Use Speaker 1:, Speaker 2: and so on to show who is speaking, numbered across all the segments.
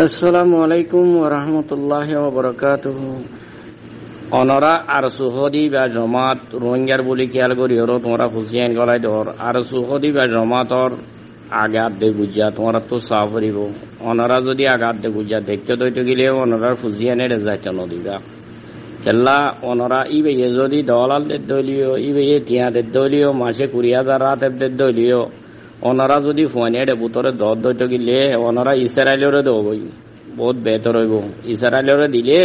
Speaker 1: আসসালামু আলাইকুম ওয়া রাহমাতুল্লাহি ওয়া বারাকাতুহু। অনরা আর সুহদি বা জমাত রোহিঙ্গার বলি খেয়াল করি ওর তোমরা হুসিয়ান গলাই ধর আর সুহদি বা জমাতর আঘাত দে বুঝা তোমরা তো সাফ করিব। অনরা যদি আঘাত দে বুঝা দেখতে দইতে গেলে অনরার হুসিয়ানের যাইতে নদিবা কেল্লা অনরা ইবে যদি দলাল দের দলীয় ইবে তিয়াদের দলীয় মাসে 20,000 রাতের দলীয় অনরা যদি ফোনের বুতরে দর দইতে গেলে অনরা ইসরায়েলের দেবই বহুত বেহতর হইব। ইসরায়েলের দিলে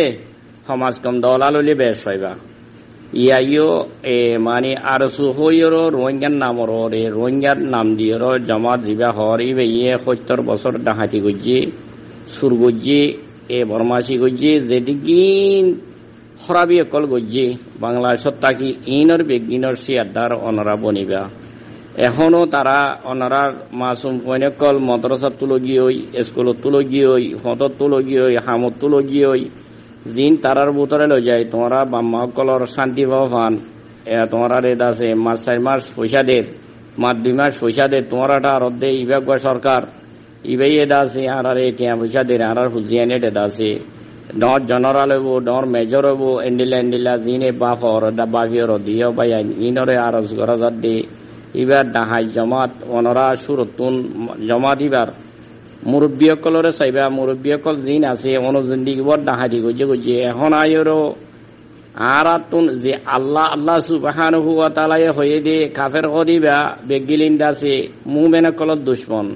Speaker 1: সমাজ কম দলাল হইলে বেশ হইবা ইয়াইও মানে আর সুহইর রোহিঙ্গার নামর রে রোহিঙ্গার নাম দিয়ে জমাত জিবা হর ইবে 70 বছর ডাহাতি গজ্জি সুর গজ্জি বরমাসি গজ্জি যেদিকিন খরাবি অকল গজ্জি বাংলাদেশত থাকি ইনর বেগিনর সিয়াদার অনরা বনিবা। এখনো তারা অনারার মাসুম কল মদ্রাসা তুলগী হই স্কুলত তুলগী হই হতত তুলগী হই হামত তুলগী হই জিন তারার বুতরে লৈ যায় তোমরা বাম্মাসকলর শান্তি পান তোমরা রেদ আছে মাস 4 মাস পয়সা দে মাস 2 মাস পয়সা দে তোমরাটা রদ্দে ইবাগ সরকার ইবাই এদা আছে আর টিয়া পয়সা দে আর হুজিয়ান এদা আছে ডর জেনারেল হইব ডর মেজর হইব এন্ডিলা জিনে বাফর বাফিয়র দিও বাই ইনরে আর গরা যাত দে এবার ডাহাই জমাত অনরা সুরতুন জমাত এবার মুরব্বীসকলরে চাইবা মুরব্বীসকল জিন আছে অনুজিন্দিগর ডাহাই গজে এখন আয়রও আর যে আল্লাহ সুবহানাহু ওয়া তাআলা হয়ে দে কাফের কদিবা বেগিলিন্দ আছে মুমিনসকলর দুশমন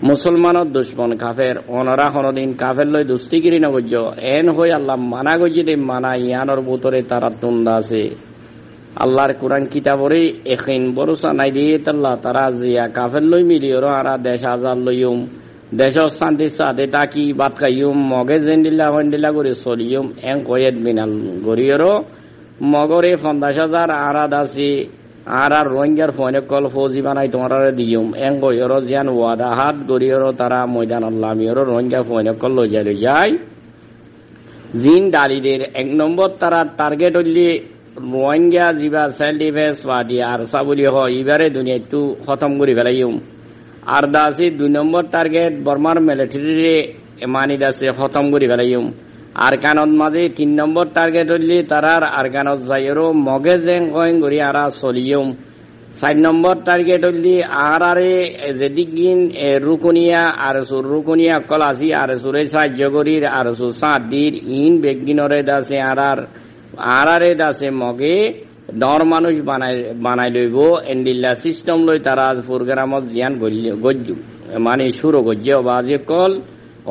Speaker 1: মুসলমানের দুশমন কাফের অনরা কোনদিন কাফের লই দুস্তিগিরি নগজ এন হই আল্লাহ মানা গজি দে মানা ইয়ানোর বুতরে তারা তুন্দা আছে আল্লাহর কোরআন কিতাবরে এখিন ভরসা নাই দিয়ে তাল্লাহ তারা জিয়া কাফের লই মিলিয়র আর দেশ আজাদ লইম দেশ শান্তি সাথে তাকি বাত খাইম মগে জেন্ডিল্লা হন্ডিল্লা করে চলিম এং কয়েদ মিনাল গরিয়র মগরে 50,000 আরাদ আছে আর রোহিঙ্গার ফোনে কল ফৌজি বানাই তোমার দিম এং গরিয়র জিয়ান ওয়াদা হাত গরিয়র তারা ময়দান আল্লাহ মিয়র রোহিঙ্গা ফোনে কল লই যায় জিন ডালিদের 1 নম্বর তারা টার্গেট হইলে রোহিঙ্গা জিবা সেলফ ডিফেন্স পার্টি আর সাবুলি হয় এবারে দুনিয়াটো খতম করে ফেলাইম আর দাসি 2 নম্বর টার্গেট বর্মার মিলিটারি মানি দাসে খতম করে ফেলাইম আর কানত মাঝে 3 নম্বর টার্গেট হইলে তারার আর কানত যাইরো মগে জেং কয়েন করি আর চলিম 4 নম্বর টার্গেট হইলে আরে যেদিকিন রুকুনিয়া আর রুকুনিয়া কল আসি আর সুরে সাহায্য করির আর সাত দির ইন বেগিনরে দাসে আরারে দাসে মগে ডর মানুষ বানাই লইব এন্ডিল্লা সিস্টেম লই তারা প্রোগ্রামত জিয়ান গজ্জু মানে শুরু গজ্জে বাজে কল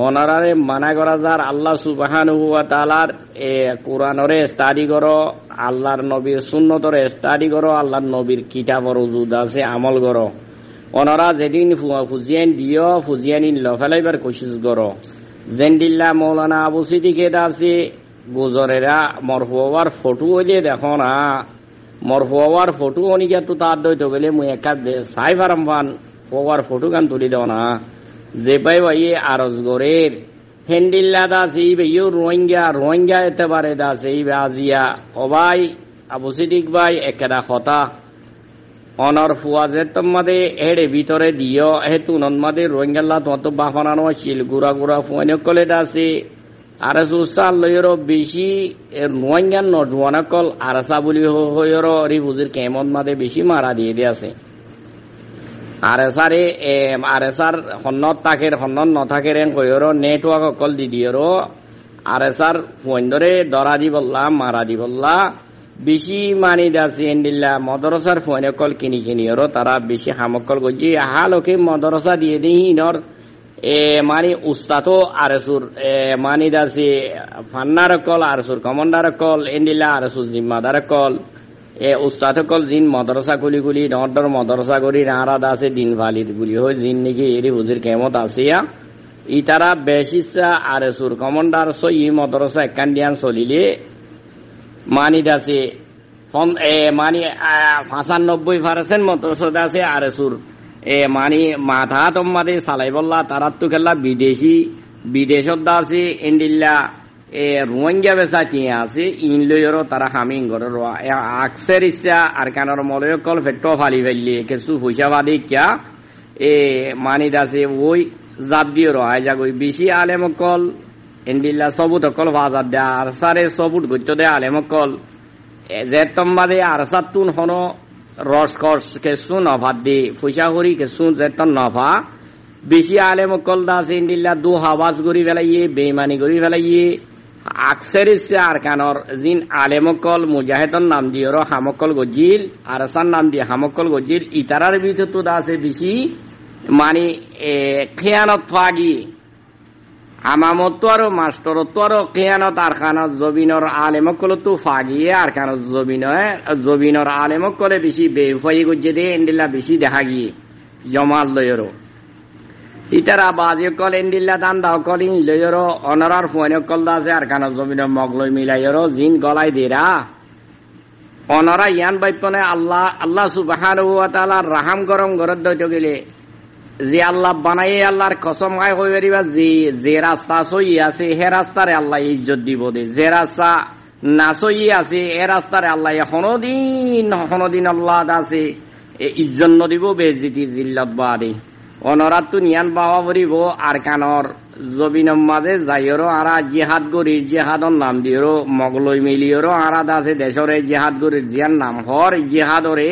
Speaker 1: অনারারে মানা করা যার আল্লাহ সুবহানাহু ওয়া তাআলার কোরআনরে স্টাডি করো আল্লাহর নবীর সুন্নতরে স্টাডি করো আল্লাহর নবীর কিতাবর উজুদ আছে আমল করো অনারা যেদিন ফুজিয়ান দিও ফুজিয়ানি লফালাইবার কোশিশ করো জেন্ডিল্লা মৌলানা আবু সিদ্দিক আছে গুজরেরা মরহুয়ার ফটো হইলে দেখো না মরহুয়ার ফটো অনিকা তো তার দইতে গেলে মুই একা চাই পারাম পান হওয়ার ফটো গান তুলি দেও না যে পাই ভাই আরজ গরের হেন্ডিল্লা দাস এই ভাইও রোহিঙ্গা এতে পারে দাস এই আজিয়া অবাই আবু সিদ্দিক ভাই একেদা কথা অনর ফুয়াজের তোমাদের হেড়ে ভিতরে দিও হেতু নন্মাদে রোহিঙ্গাল্লা তোমার তো বাফানানো ছিল গুড়া ফুয়ানো কলে দাসে আর সুসাল লইর বেশি রোহিঙ্গার নজওয়ানা কল আরসা বলি হইর রিফুজির কেমন মাদে বেশি মারা দিয়ে আছে আরএসআর হন্নত তাকের হন্নত নথাকের কইর নেটওয়ার্ক কল দি দিয়র আরএসআর ফোনদরে দরা দি বললা মারা দি বললা বেশি মানি দাসি এন্ডিল্লা মদরসার ফোনে কল কিনিয়র তারা বেশি হামকল গজি হালকে মদরসা দিয়ে দিই ইনর মানে উস্তাদও আরসুর মানি দাসি ফান্নার কল আরসুর কমান্ডার কল এন্ডিলা আরসুর জিম্মাদার কল উস্তাদ কল জিন মদরসা গুলি নর মদরসা করি নারাদ আছে দিন ভালির গুলি হয় জিন নাকি এরি হুজির কেমত আসিয়া ই তারা বেশিসা আরসুর কমান্ডার সই মদরসা একান্ডিয়ান চলিলে মানি দাসি মানে 95% মদরসা আছে আরসুর মানে মাথা তোমাদের চালাই বললা তারা তো খেলা বিদেশত আছে এন্ডিল্লা রোহিঙ্গা বেচা কিনে আছে ইন লইরও তারা হামিং করে আকসের ইচ্ছা আর কানের মলয় কল ফেটো ফালি ফেললি কিছু পয়সা বাদে কিয়া মানিদ আছে ওই জাপ দিয়ে রহাই যাগই বেশি আলেমকল এন্ডিল্লা সবুত অকল বাজার দে আর সারে সবুত গত্য দে আলেমকল যে তম্বাদে আর সাতুন হন রস কস কেসু নভাত দি পয়সা করি কেসু যেতন নভা বেশি আলেমকল দাস ইন্দিল্লা দু হাবাজ গড়ি ফেলাইয়ে বেইমানি গড়ি ফেলাইয়ে আকসের ইচ্ছে আর কানর জিন আলেমকল মুজাহেদন নাম দিয়ে হামকল গজিল আর সান নাম দিয়ে হামকল গজিল ইতারার ভিতর তো দাসে বেশি মানে খেয়ানত ফাগি আমামত আরো মাস্টরত্ব আরো খেয়ানত আর খানত জবিনর আলেমকল তো ফাগিয়ে আর খানত জবিনর আলেমকলে বেশি বেফাই গজে দে ইন্দিল্লা বেশি দেখা গিয়ে জমাল লয়েরও ইতারা বাজে কল এন্ডিল্লা দান দাও কলিং লয়েরও অনরার ফোনে কল দাসে আর খানত জবিনর মগলই মিলাইরও জিন গলাই দেরা অনরা ইয়ান বাইপনে আল্লাহ সুবহানাহু ওয়া তাআলা রাহাম গরম গরদ দইতে গেলে যে আল্লাহ বানাই আল্লাহর কসম গায় হয়ে পারিবা যে রাস্তা সই আছে হে রাস্তারে আল্লাহ ইজ্জত দিব দে যে রাস্তা না সই আছে এ রাস্তারে আল্লাহ হনদিন আল্লাহ আছে ইজ্জত নদিব বেজিতি জিল্লত বাদে অনরাতু নিয়ান বাবা পরিব আর কানর জবিনম মাঝে যাইরো আরা জিহাদ গরির জিহাদর নাম দিও মগলই মিলিয়রো আরা দাসে দেশরে জিহাদ গরির জিয়ার নাম হর জিহাদরে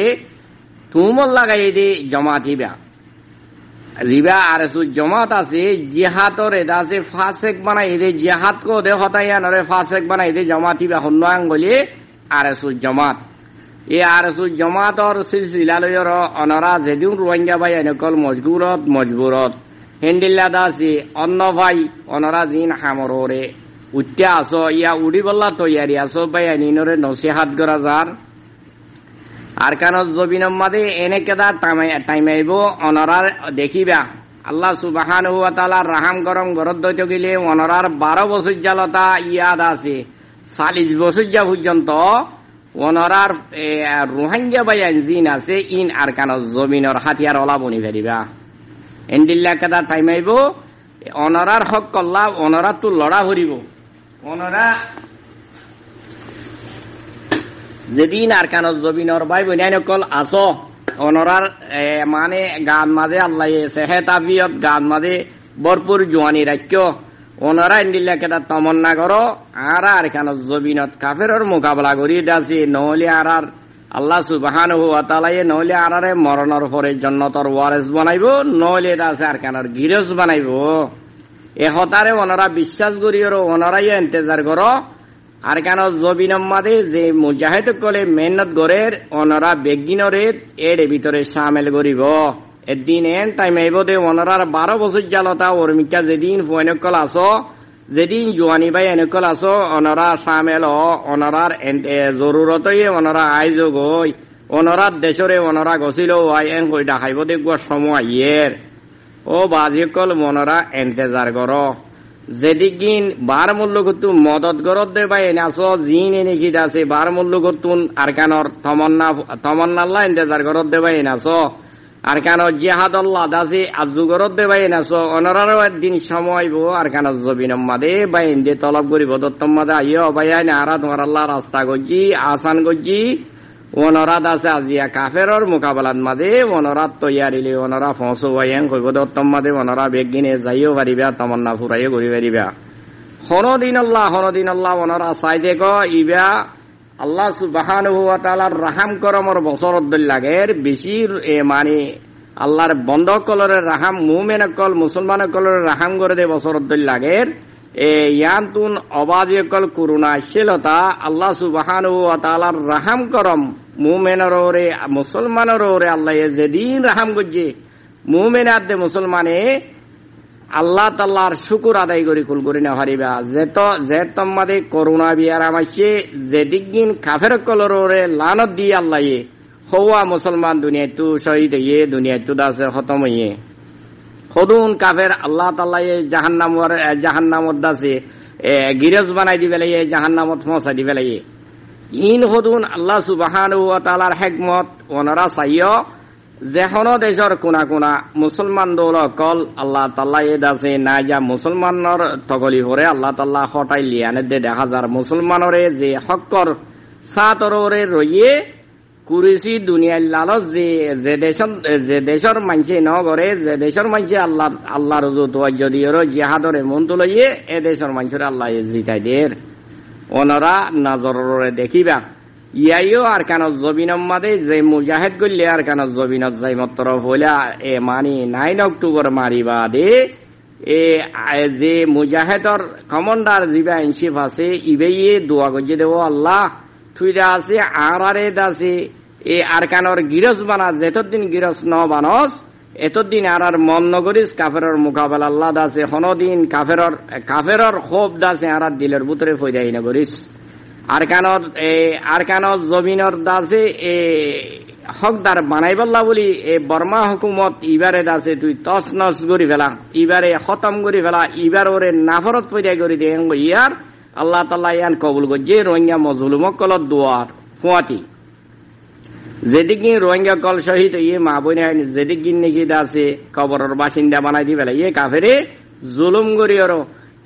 Speaker 1: তুমল লাগাই দে জমাতিবা রিবা আর জমাত আছে জিহাদর এটা আছে ফাসেক বানাই দে জিহাদ কো দে হতাইয়া নরে ফাসেক বানাই দে জমাতি বা হন্য আঙ্গলি আর জমাত এ আর জমাতর সিলসিলা লয়র অনরা যেদিন রোহিঙ্গা ভাই এনেকল মজবুরত হেন্ডিল্লা দাসি অন্য ভাই অনরা দিন হামরে উঠতে আসো ইয়া উড়ি বল্লা তৈয়ারি আসো ভাই আনিনরে নসিহাত করা যার আর কান জবিনম মাদে এনে কেদা টাইমাইব অনরার দেখিবা আল্লাহ সুবহানাহু ওয়া তাআলা রাহাম গরম গরদ দইতে গেলে অনরার 12 বছর জালতা ইয়াদ আছে 40 বছর যা পর্যন্ত অনরার রোহিঙ্গা বায়ান জিন আছে ইন আর কান জমিনর হাতিয়ার ওলা বনি ফেরিবা এন্ডিল্লা কেদা টাইমাইব অনরার হক কল্লা অনরা তো লড়া হরিব অনরা যেদিন আর কান জবিনর ভাই বোনাই নকল আসো অনরার মানে গান মাঝে আল্লাহ সেহেত আফিয়ত গান মাঝে ভরপুর জোয়ানি রাখ্য ওনারা ইন্দিল্লা কেটা তমন্না করো আর কান জবিনত কাফেরর মোকাবেলা করি দাসি নহলে আর আল্লাহ সুবহানাহু ওয়া তাআলা নহলে আরারে মরণর পরে জান্নাতর ওয়ারিস বানাইবো নহলে দাসে আর কানর গিরস বানাইবো এ হতারে ওনারা বিশ্বাস করিও ওনারাই ইন্তজার করো আর কেন জবিনম মাদে যে মুজাহিদ কলে মেহনত গরের ওনারা বেগিনরে এর ভিতরে সামিল করিব এদিন এন টাইম আইব দে ওনারার 12 বছর জালতা ওরমিকা যেদিন ফয়নকল আসো যেদিন জোয়ানি ভাই এনেকল আসো ওনারা সামিল ওনারার জরুরতই ওনারা আইজ গই ওনারার দেশরে ওনারা গছিল ওয়াই এন কই দেখাইব দেখব সময় ইয়ের ও বাজিকল ওনারা ইন্তজার করো যেদিন বার মূল্য করতু মদত গরত দে ভাই নাচো জিন এনে কি আছে বার মূল্য করতুন আর কানর তমন্নাল্লাহ ইন্তজার গরত দে ভাই নাচো আর কানর জিহাদ আল্লাহ দাসি আজু গরত দে ভাই নাচো অনরারও একদিন সময় বো আর কানর জবিনম মাদে ভাই ইন্দে তলব করিব দত্তম মাদে আইও ভাই আরা তোমার আল্লাহ রাস্তা গজি আসান গজি ওনরা দাসে আজিয়া কাফেরর মোকাবেলাত মাদে ওনরা তৈয়ারিলে ওনরা ফসো ভাইয়ান কইব দত্তম মাদে ওনরা বেগিনে যাইও পারিবা তমন্না ফুরাইও ঘুরি পারিবা হনদিন আল্লাহ ওনরা চাই দেখ ইবা আল্লাহ সুবহানাহু ওয়া তাআলার রাহাম করমর বছরত লাগের বেশি মানে আল্লাহর বন্ধ কলরে রাহাম মুমিন কল মুসলমান কলরে রাহাম করে দে বছরত লাগের ইয়ান্তুন অবাজে কল করুণা শিলতা আল্লাহ সুবহানাহু ওয়া তাআলার রাহাম করম মুমিনের ওরে মুসলমানের ওরে আল্লাহ যেদিন রাহাম করছে মুমিনাত দে মুসলমানে আল্লাহ তাআলার শুকর আদায় করি কুল করি না হারিবা যে তোমাদের করুণা বিয়ার আমাইছে যেদিন কাফের কলর ওরে লানত দিয়ে আল্লাহ হওয়া মুসলমান দুনিয়ায় তু শহীদ ইয়ে দুনিয়ায় তু দাসে খতম ইয়ে হদুন কাফের আল্লাহ তাআলা জাহান্নামত দাসে গিরজ বানাই দি বেলাইয়ে জাহান্নামত পৌঁছাই দি বেলাইয়ে ইন হদুন আল্লাহ সুবহানাহু ওয়া তাআলার হিকমত ওনারা চাইও যেখন দেশর কোনা কোনা মুসলমান দল কল আল্লাহ তাআলা দাসে না যা মুসলমানর তগলি হরে আল্লাহ তাআলা হটাই লিয়ানে দে দেখা যার মুসলমানরে যে হকর সাতরে রইয়ে কুরিসি দুনিয়ার লালচ যে দেশের মানুষে ন করে, যে দেশের মানুষে আল্লাহর যদি জিহাদরে মন তুলাইয়ে এ দেশের মানুষের আল্লাহ জিতাই দের। ওনারা নজরে দেখিবা ইয়াইও আর কান জবিনম মাদে যে মুজাহিদ করলে আর কান জবিনত যাই মাত্র হইলা এ মানি 9 অক্টোবর মারিবা দে এ যে মুজাহিদর কমান্ডার জিবা ইনশিফ আছে ইবেয়ে দোয়া গজে দেব আল্লাহ থুইরা আছে আরারে দাসে এ আরকানর গিরস বানা যেতদিন গিরস ন বানস এতদিন আর মন নগরিস কাফেরর মোকাবেলা আল্লাহ দাসে হনদিন কাফেরর খোপ দাসে আর দিলের ভিতরে ফয়দাই না করিস আরকানত জমিনর দাসে এ হকদার বানাইবাল্লা বলি এ বর্মা হুকুমত ইবারে দাসে তুই তস নস করি ফেলা, ইবারে খতম করি ফেলা, ইবার ওরে নাফরত ফয়দাই করি দে ইয়ার আল্লাহ তাআলা ইয়ান কবুল গজে রোহিঙ্গা মজলুমক কলত দুয়ার ফুয়াতি যেদিকে রোহিঙ্গা কল শহীদ ইয়ে মা বোন যেদিকে নাকি দাসে কবরের বাসিন্দা বানাই দি ফেলা ইয়ে কাফেরে জুলুম করি আর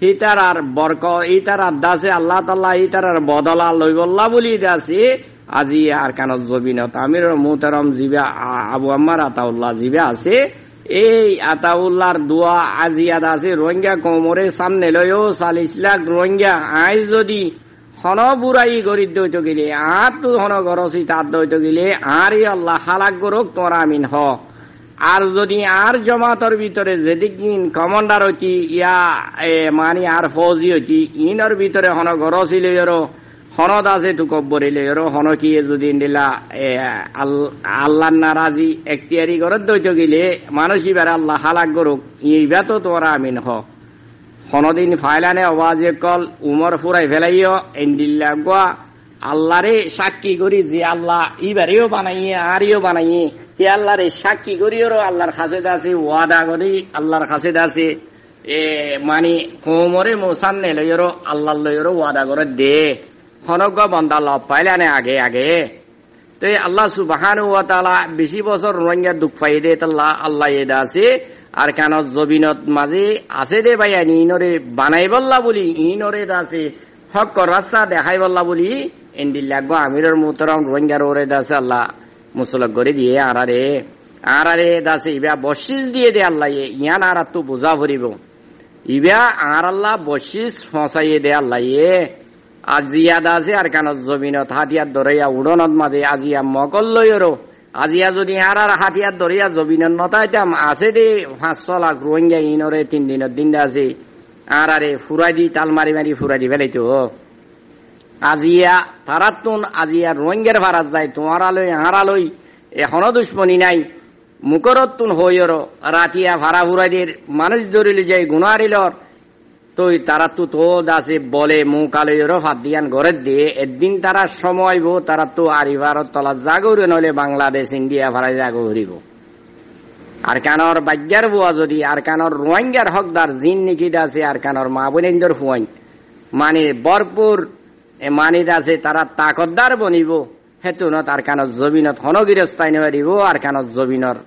Speaker 1: হিতার আর বরক ইতার আর দাসে আল্লাহ তাআলা ইতার আর বদলা লইবল্লা বলি দাসে আজি আর কান জবিনত আমির মুহতারাম জিবা আবু আম্মার আতাউল্লাহ জিবা আছে এই আতাউল্লাহর দোয়া আজিয়াদ আছে রোহিঙ্গা কোমরে সামনে লয়ও 40 লাখ রোহিঙ্গা আই যদি হন বুড়াই গরিব দইত গেলে আর তো হন গরসি তার দইত গেলে আর আল্লাহ হালাক গরক তোরা আমিন হ। আর যদি আর জমাতর ভিতরে যেদিন কমান্ডার হইতি ইয়া মানি আর ফৌজি হইতি ইনর ভিতরে হন গরসি লইরো হনদ আছে তু কব্বরি লইরো হন কি যদি দিলা আল্লাহ নারাজি এখতিয়ারি গরত দইত গেলে মানুষই বেড়া আল্লাহ হালাক গরক ইবা তো তোরা আমিন হ। হনদিন ফাইলানে আওয়াজে কল উমর ফুরাই ফেলাইও এন্ডিল্লা গোয়া আল্লাহরে সাক্ষী করি যে আল্লাহ ইবারেও বানাইয়ে আরিও বানাইয়ে হে আল্লাহরে সাক্ষী করিও আল্লাহর কাছে আছে ওয়াদা করি আল্লাহর কাছে আছে এ মানি কোমরে মোসান্নে লইরো আল্লাহ লইরো ওয়াদা করে দে হনগ বন্দা লব পাইলানে আগে আগে তো আল্লাহ সুবহানাহু ওয়া তাআলা বেশি বছর রোহিঙ্গা দুঃখ পাই দে আল্লাহ এদা আছে আর কান জবিনত মাঝে আছে দে ভাই ইনরে বানাই বললা বলি ইনরে আছে হক রাস্তা দেখাই বললা বলি এন্ডিল্লা গো আমিরের মুহতারাম রোহিঙ্গার ওরে দাসে আল্লাহ মুসলক করে দিয়ে আরারে দাসে ইবা বশিস দিয়ে দে আল্লাহ ইয়ান আর তো বোঝা ভরিব ইবা আর আল্লাহ বশিস ফসাইয়ে দে আল্লাহ আজিয়া দাসে আর কান জমিনত হাতিয়ার ধরাইয়া উড়নত মাঝে আজিয়া মকল লইরো আজিয়া যদি আর হাতিয়ার ধরিয়া জবিনের নতাইতাম আছে দে 500 লাখ রোহিঙ্গা ইনরে 3 দিনের দিন আছে আরে ফুরাই দি তাল মারি মারি ফুরাই দি ফেলাইতো আজিয়া তারাতুন আজিয়া রোহিঙ্গার ভাড়াত যায় তোমারালই হারালই এখনো দুশ্মনী নাই মুকরতুন হইর রাতিয়া ভাড়া ফুরাই দিয়ে মানুষ ধরিলে যাই গুণারিলর তুই তারা তো দাসে বলে মুকালইর ভাত দিয়ান ঘরে দিয়ে একদিন তারা সময় বো তারা তো আরিবার তলা জাগরে নইলে বাংলাদেশ ইন্ডিয়া ভাড়াই জাগো হরিব আর কানর বাগ্যার বুয়া যদি আর কানর রোহিঙ্গার হকদার জিন নিকি দাসে আর কানর মা বোনেন্দর ফুয়াই মানে ভরপুর মানি দাসে তারা তাকতদার বনিব হেতু ন তার কানত জবিনত হনগিরস্তাই নিব আর কানত জবিনর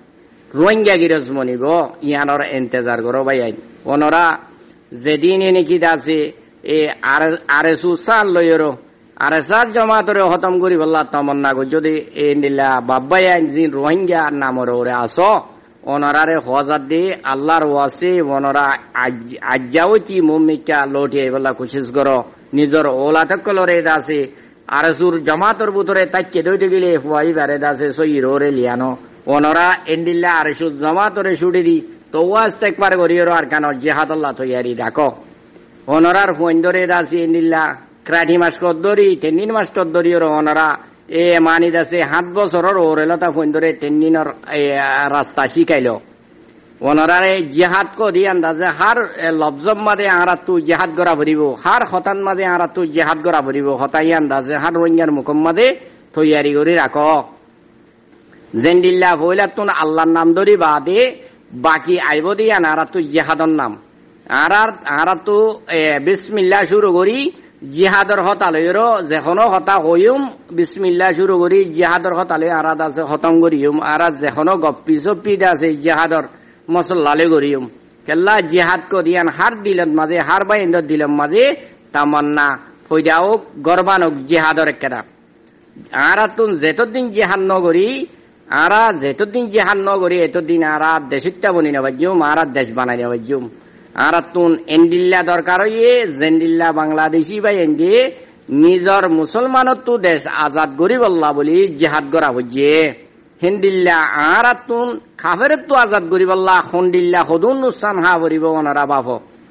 Speaker 1: রোহিঙ্গা গিরজ বনিব ইয়ানর ইন্তজার করো ভাই ওনরা যেদিন নাকি দাসে এ আরএসু সাল লইরো আরএসআর জমাতরে খতম করি বললা তমন্না গো যদি এ নিলা বাব্বাই জিন রোহিঙ্গা নামর ওরে আসো ওনারে হজার দিয়ে আল্লাহর ওয়াসে ওনারা আজ্জাওতি মুমিকা লটিয়ে বলা কোশিশ করো নিজের ওলাতকলরে দাসে আরসুর জামাতর ভিতরে তাকে দইতে গেলে হুয়াই বারে দাসে সই রোরে লিয়ানো ওনারা এন্ডিল্লা আরসুর জামাতরে ছুটি দি তো ওয়াজ একবার করিও আর কেন জিহাদ আল্লাহ তৈয়ারি রাখো ওনারার হুইন্দরে দাসে এন্ডিল্লা ক্রাঠি মাস কদ্দরি 3 মাস কদ্দরিও ওনারা এ মানি দাসে 7 বছরের ওরেলতা হুইন্দরে 3 দিনের রাস্তা শিখাইল ওনারারে জিহাদ কো দি আন্দাজে হার লফজম মাদে আরা তু জিহাদ করা ভরিব হার হতান মাদে আরা তু জিহাদ করা ভরিব হতাই আন্দাজে হার রোহিঙ্গার মুকম মাদে তৈয়ারি করে রাখো জেন্ডিল্লা হইলাতুন আল্লাহর নাম ধরি বাদে বাকি আইব দিয়া আরা তু জিহাদর নাম আরা তু বিসমিল্লাহ শুরু করি জিহাদর হতালয়রো যেখনো হতা হইম বিসমিল্লাহ শুরু করি জিহাদর হতালে আরা দাসে হতম করিম আরা যেখনো গপ্পি চপ্পি দাসে জিহাদর মসল্লালে করিম কেল্লা জিহাদ করিয়ান হার দিলত মাঝে হার বাইন্দর দিলম মাঝে তামান্না ফৈদাওক গরবানক জিহাদর একেরা আরাতুন যেতদিন জিহাদ নগরী আরা যেতদিন জিহাদ নগরী এতদিন আরা দেশিত্যা বনি নেবাজ্যুম আরা দেশ বানাই নেবাজ্যুম আরাতুন এন্ডিল্লা দরকার হইয়ে জেন্ডিল্লা বাংলাদেশি বা এন্ডি নিজর মুসলমানতো দেশ আজাদ গরিব আল্লাহ বলি জিহাদ করা হইয়ে হিন্দিল্লা আরাতুন কাফেরতো আজাদ গরিব আল্লাহ হন্দিল্লা হদুন নুসান হা বরিব ওনারা বাপ